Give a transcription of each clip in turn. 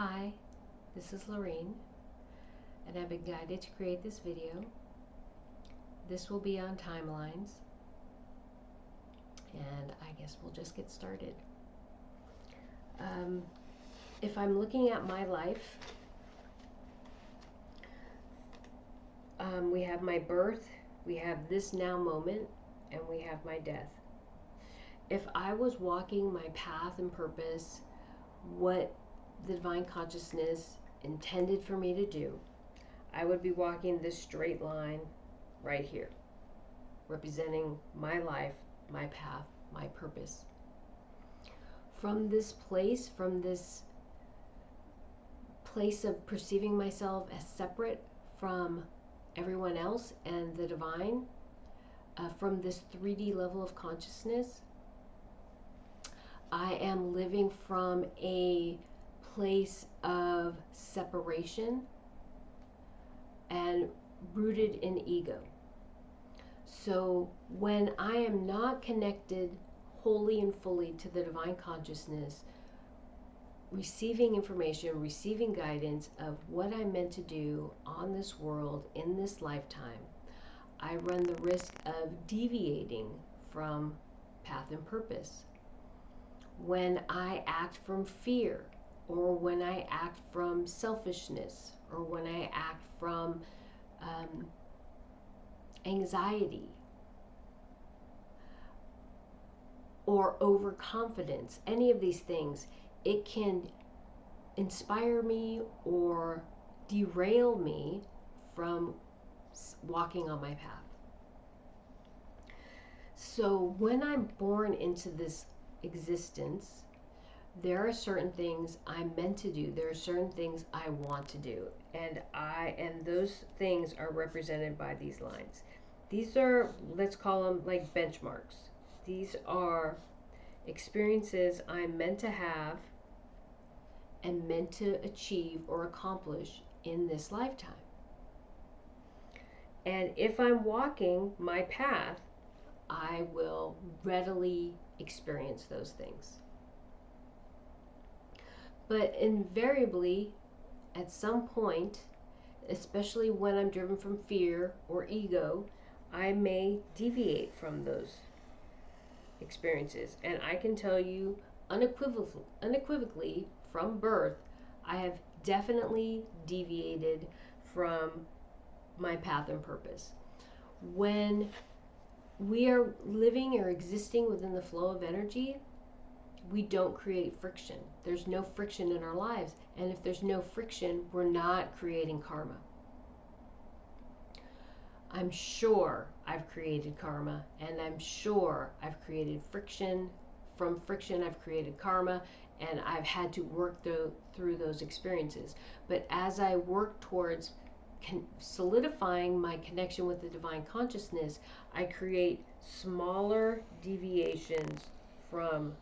Hi, this is Lorene, and I've been guided to create this video. This will be on timelines, and I guess we'll just get started. If I'm looking at my life, we have my birth, we have this now moment, and we have my death. If I was walking my path and purpose, what the divine consciousness intended for me to do, I would be walking this straight line right here, representing my life, my path, my purpose. From this place of perceiving myself as separate from everyone else and the divine, from this 3D level of consciousness, I am living from a place of separation and rooted in ego. So when I am not connected wholly and fully to the divine consciousness, receiving information, receiving guidance of what I'm meant to do on this world in this lifetime, I run the risk of deviating from path and purpose. When I act from fear, or when I act from selfishness, or when I act from anxiety or overconfidence, any of these things, it can inspire me or derail me from walking on my path. So when I'm born into this existence, there are certain things I'm meant to do. There are certain things I want to do, and those things are represented by these lines. These are, let's call them like benchmarks. These are experiences I'm meant to have and meant to achieve or accomplish in this lifetime. And if I'm walking my path, I will readily experience those things. But invariably, at some point, especially when I'm driven from fear or ego, I may deviate from those experiences. And I can tell you unequivocally from birth, I have definitely deviated from my path and purpose. When we are living or existing within the flow of energy, we don't create friction. There's no friction in our lives. And if there's no friction, we're not creating karma. I'm sure I've created karma, and I'm sure I've created friction. From friction, I've created karma, and I've had to work through those experiences. But as I work towards solidifying my connection with the divine consciousness, I create smaller deviations from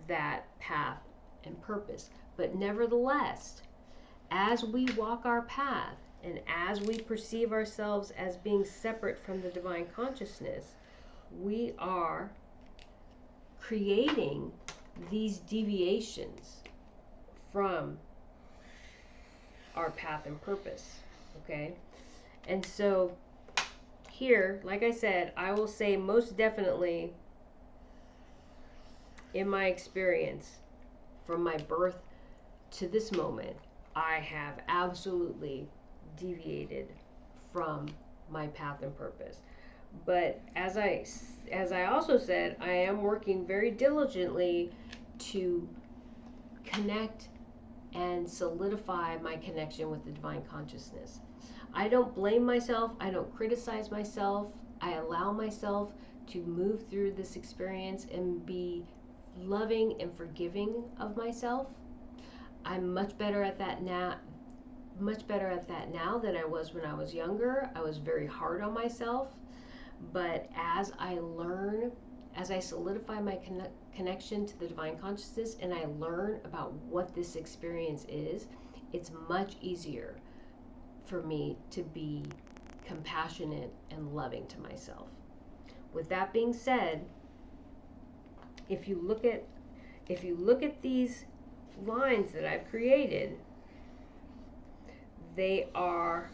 that path and purpose. But nevertheless, as we walk our path and as we perceive ourselves as being separate from the divine consciousness, we are creating these deviations from our path and purpose. Okay? And so here, like I said, I will say most definitely in my experience, from my birth to this moment, I have absolutely deviated from my path and purpose. But as I also said, I am working very diligently to connect and solidify my connection with the divine consciousness. I don't blame myself. I don't criticize myself. I allow myself to move through this experience and be loving and forgiving of myself. I'm much better at that now than I was when I was younger. I was very hard on myself, but as I solidify my connection to the divine consciousness and I learn about what this experience is, it's much easier for me to be compassionate and loving to myself. With that being said, if you look at these lines that I've created, they are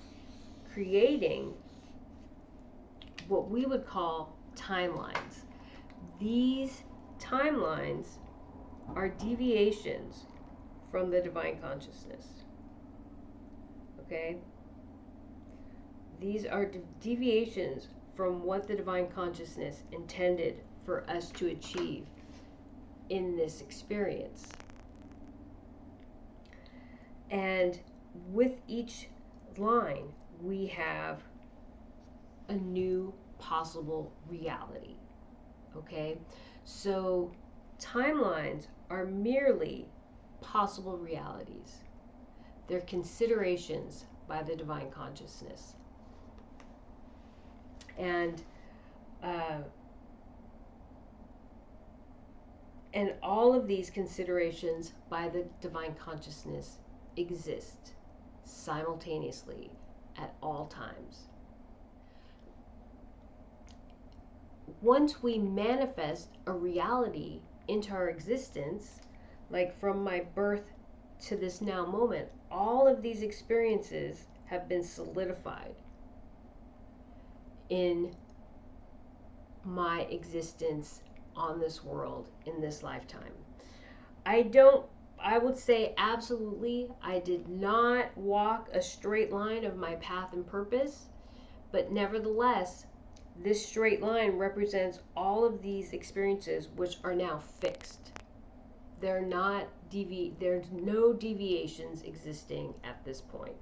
creating what we would call timelines. These timelines are deviations from the divine consciousness. Okay? These are deviations from what the divine consciousness intended for us to achieve in this experience. And with each line, we have a new possible reality. Okay? So timelines are merely possible realities. They're considerations by the divine consciousness. And all of these considerations by the divine consciousness exist simultaneously at all times. Once we manifest a reality into our existence, like from my birth to this now moment, all of these experiences have been solidified in my existence on this world in this lifetime. I would say absolutely, I did not walk a straight line of my path and purpose, but nevertheless, this straight line represents all of these experiences which are now fixed. There's no deviations existing at this point.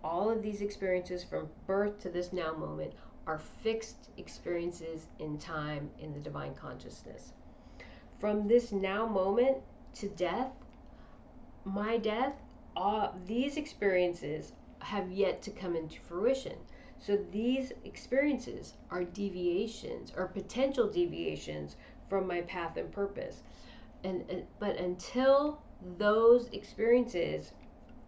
All of these experiences from birth to this now moment are fixed experiences in time in the divine consciousness. From this now moment to death, my death, these experiences have yet to come into fruition. So these experiences are deviations or potential deviations from my path and purpose. But until those experiences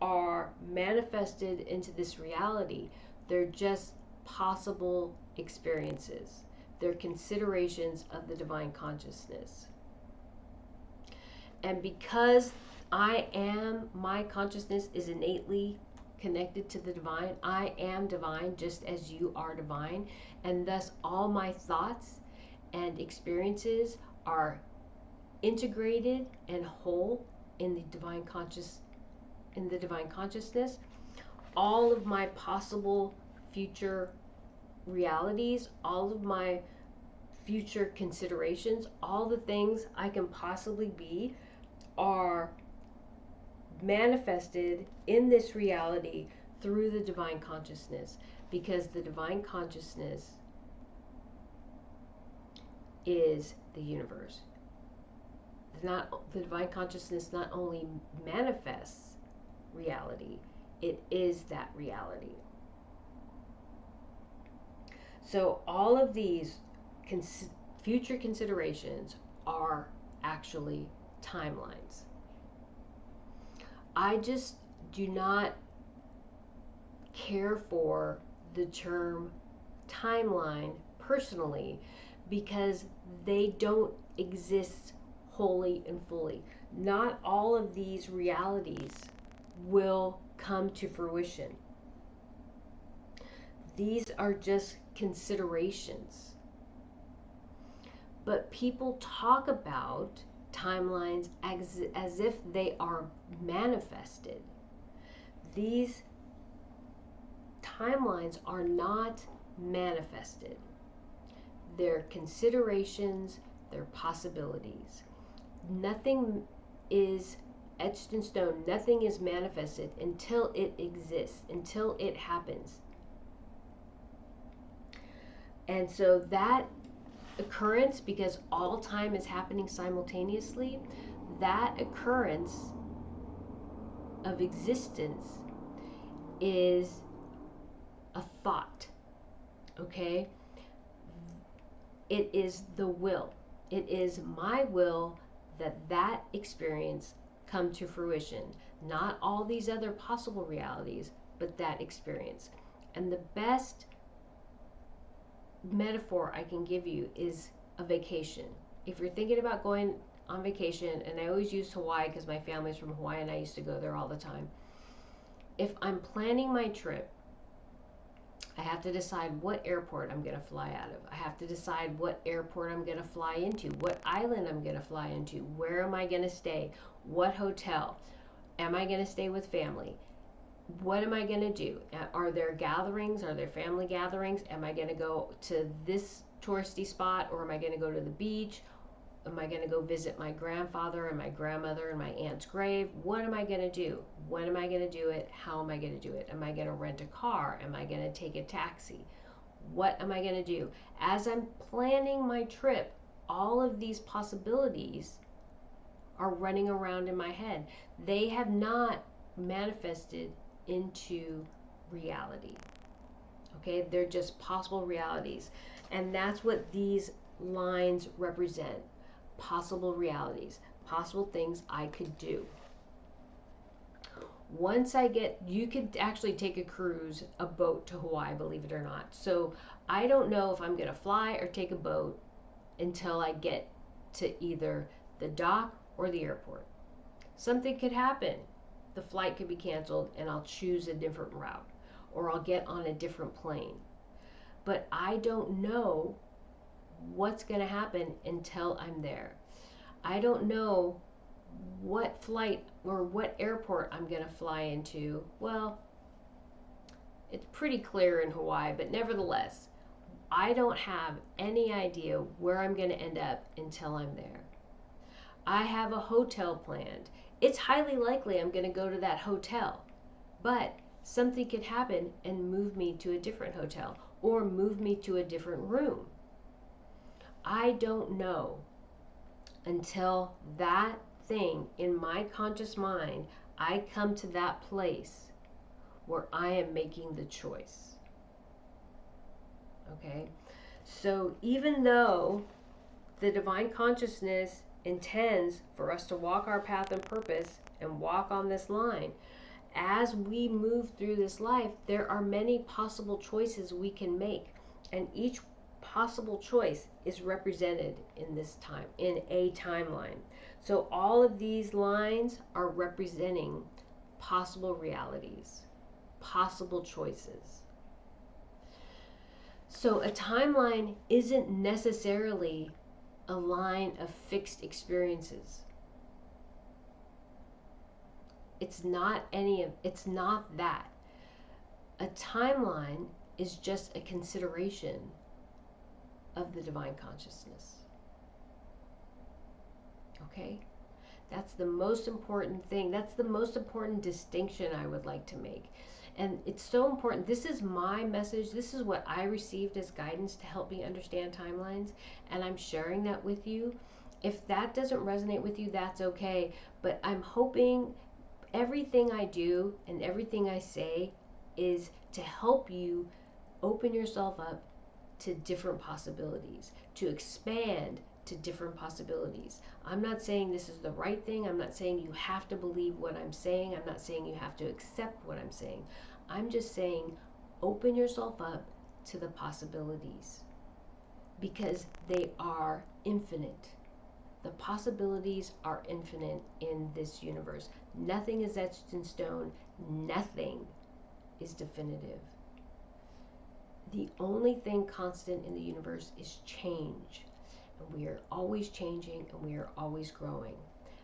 are manifested into this reality, they're just possible experiences. They're considerations of the divine consciousness. And because my consciousness is innately connected to the divine, I am divine just as you are divine, and thus all my thoughts and experiences are integrated and whole in the divine consciousness. All of my possible future realities, all of my future considerations, all the things I can possibly be are manifested in this reality through the divine consciousness, because the divine consciousness is the universe. The divine consciousness not only manifests reality, it is that reality. So all of these future considerations are actually timelines. I just do not care for the term timeline personally, because they don't exist wholly and fully. Not all of these realities will come to fruition. These are just considerations. But people talk about timelines as if they are manifested. These timelines are not manifested. They're considerations, they're possibilities. Nothing is etched in stone, nothing is manifested until it exists, until it happens. And so that occurrence, because all time is happening simultaneously, that occurrence of existence is a thought. Okay? It is the will. It is my will that experience come to fruition. Not all these other possible realities, but that experience. And the best metaphor I can give you is a vacation. If you're thinking about going on vacation, and I always use Hawaii because my family's from Hawaii and I used to go there all the time. If I'm planning my trip, I have to decide what airport I'm going to fly out of. I have to decide what airport I'm going to fly into, what island I'm going to fly into, where am I going to stay, what hotel, am I going to stay with family, what am I going to do? Are there gatherings? Are there family gatherings? Am I going to go to this touristy spot, or am I going to go to the beach? Am I going to go visit my grandfather and my grandmother and my aunt's grave? What am I going to do? When am I going to do it? How am I going to do it? Am I going to rent a car? Am I going to take a taxi? What am I going to do? As I'm planning my trip, all of these possibilities are running around in my head. They have not manifested into reality. Okay, they're just possible realities. And that's what these lines represent. Possible realities, possible things I could do. Once I get, you could actually take a cruise, a boat to Hawaii, believe it or not. So I don't know if I'm going to fly or take a boat until I get to either the dock or the airport. Something could happen. The flight could be canceled and I'll choose a different route, or I'll get on a different plane. But I don't know what's going to happen until I'm there. I don't know what flight or what airport I'm going to fly into. Well, it's pretty clear in Hawaii, but nevertheless, I don't have any idea where I'm going to end up until I'm there. I have a hotel planned. It's highly likely I'm going to go to that hotel, but something could happen and move me to a different hotel or move me to a different room. I don't know until that thing in my conscious mind, I come to that place where I am making the choice. Okay? So even though the divine consciousness intends for us to walk our path and purpose and walk on this line, as we move through this life, there are many possible choices we can make, and each possible choice is represented in this time, in a timeline. So all of these lines are representing possible realities, possible choices. So a timeline isn't necessarily a line of fixed experiences. It's not that. A timeline is just a consideration of the divine consciousness. Okay? That's the most important thing. That's the most important distinction I would like to make. And it's so important. This is my message. This is what I received as guidance to help me understand timelines. And I'm sharing that with you. If that doesn't resonate with you, that's okay. But I'm hoping everything I do and everything I say is to help you open yourself up to different possibilities, to expand to different possibilities. I'm not saying this is the right thing. I'm not saying you have to believe what I'm saying. I'm not saying you have to accept what I'm saying. I'm just saying open yourself up to the possibilities, because they are infinite. The possibilities are infinite in this universe. Nothing is etched in stone. Nothing is definitive. The only thing constant in the universe is change. And we are always changing, and we are always growing.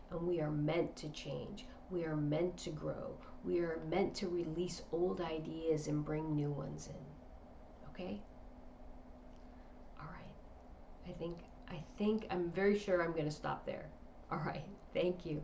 And we are meant to change. We are meant to grow. We are meant to release old ideas and bring new ones in. Okay? All right. I'm very sure I'm going to stop there. All right. Thank you.